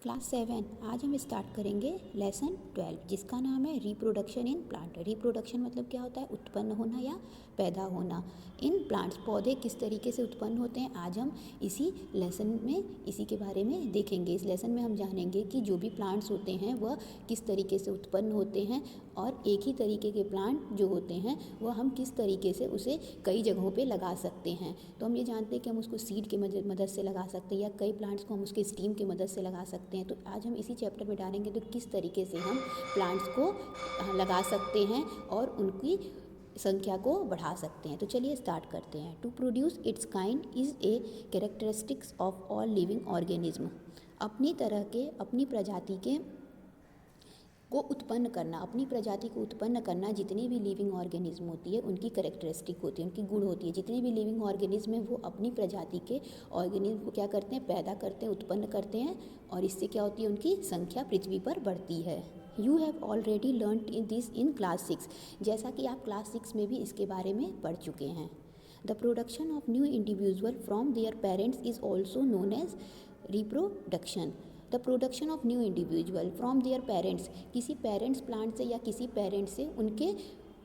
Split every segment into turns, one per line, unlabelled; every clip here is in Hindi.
क्लास 7 आज हम स्टार्ट करेंगे लेसन 12 जिसका नाम है रिप्रोडक्शन इन प्लांट। रिप्रोडक्शन मतलब क्या होता है? उत्पन्न होना या पैदा होना। इन प्लांट्स पौधे किस तरीके से उत्पन्न होते हैं, आज हम इसी लेसन में इसी के बारे में देखेंगे। इस लेसन में हम जानेंगे कि जो भी प्लांट्स होते हैं वह किस तरीके से उत्पन्न होते हैं और एक ही तरीके के प्लांट जो होते हैं वह हम किस तरीके से उसे कई जगहों पे लगा सकते हैं। तो हम ये जानते हैं कि हम उसको सीड की मदद से लगा सकते हैं या कई प्लांट्स को हम उसके स्टीम की मदद से लगा सकते हैं। तो आज हम इसी चैप्टर में डालेंगे तो किस तरीके से हम प्लांट्स को लगा सकते हैं और उनकी संख्या को बढ़ा सकते हैं। तो चलिए स्टार्ट करते हैं। To produce its kind is a characteristics of all living organism. अपनी तरह के अपनी प्रजाति के को उत्पन्न करना, अपनी प्रजाति को उत्पन्न करना जितनी भी लिविंग ऑर्गेनिज्म होती है उनकी कैरेक्टरिस्टिक होती है, उनकी गुण होती है। जितने भी लिविंग ऑर्गेनिज्म हैं वो अपनी प्रजाति के ऑर्गेनिज्म को क्या करते हैं? पैदा करते हैं, उत्पन्न करते हैं और इससे क्या होती है? उनकी संख्या पृथ्वी पर बढ़ती है। You have already learn in this in class 6, जैसा कि आप क्लास 6 में भी इसके बारे में पढ़ चुके हैं। The production of new individual from their parents is also known as reproduction. The production of new individual from their parents, किसी पेरेंट्स प्लांट से या किसी पेरेंट्स से उनके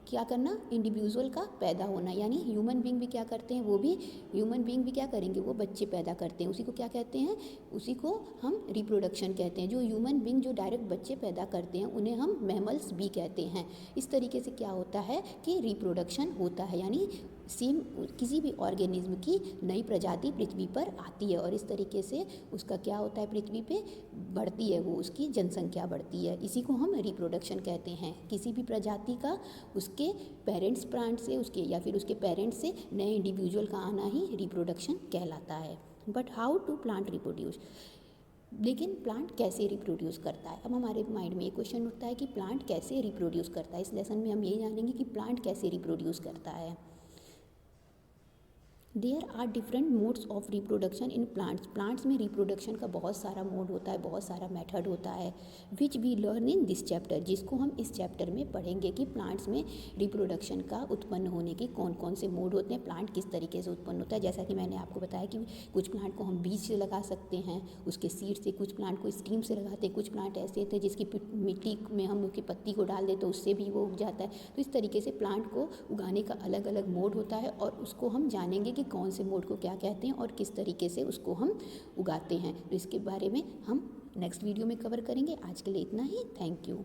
क्या करना? इंडिविजुअल का पैदा होना। यानी ह्यूमन बींग भी क्या करते हैं? वो भी ह्यूमन बींग भी क्या करेंगे? वो बच्चे पैदा करते हैं। उसी को क्या कहते हैं? उसी को हम रिप्रोडक्शन कहते हैं। जो ह्यूमन बींग जो डायरेक्ट बच्चे पैदा करते हैं उन्हें हम मैमल्स भी कहते हैं। इस तरीके से क्या होता है कि रिप्रोडक्शन होता है, यानी सेम किसी भी ऑर्गेनिज्म की नई प्रजाति पृथ्वी पर आती है और इस तरीके से उसका क्या होता है? पृथ्वी पे बढ़ती है, वो उसकी जनसंख्या बढ़ती है। इसी को हम रिप्रोडक्शन कहते हैं। किसी भी प्रजाति का उसके पेरेंट्स प्लांट से उसके या फिर उसके पेरेंट्स से नए इंडिविजुअल का आना ही रिप्रोडक्शन कहलाता है। But how to plant reproduce, लेकिन प्लांट कैसे रिप्रोड्यूस करता है? अब हमारे माइंड में ये क्वेश्चन उठता है कि प्लांट कैसे रिप्रोड्यूस करता है। इस लेसन में हम ये जानेंगे कि प्लांट कैसे रिप्रोड्यूस करता है। There are different modes of reproduction in plants. Plants में रिप्रोडक्शन का बहुत सारा मोड होता है, बहुत सारा मेथड होता है। Which we learn in this chapter, जिसको हम इस चैप्टर में पढ़ेंगे कि प्लांट्स में रिप्रोडक्शन का उत्पन्न होने के कौन कौन से मोड होते हैं, प्लांट किस तरीके से उत्पन्न होता है। जैसा कि मैंने आपको बताया कि कुछ प्लांट को हम बीज से लगा सकते हैं, उसके सीड से, कुछ प्लांट को स्टीम से लगाते हैं, कुछ प्लांट ऐसे होते हैं जिसकी मिट्टी में हम उसकी पत्ती को डाल दें तो उससे भी वो उग जाता है। तो इस तरीके से प्लांट को उगाने का अलग अलग मोड होता है और उसको हम जानेंगे कि कौन से मोड को क्या कहते हैं और किस तरीके से उसको हम उगाते हैं। तो इसके बारे में हम नेक्स्ट वीडियो में कवर करेंगे। आज के लिए इतना ही। Thank you.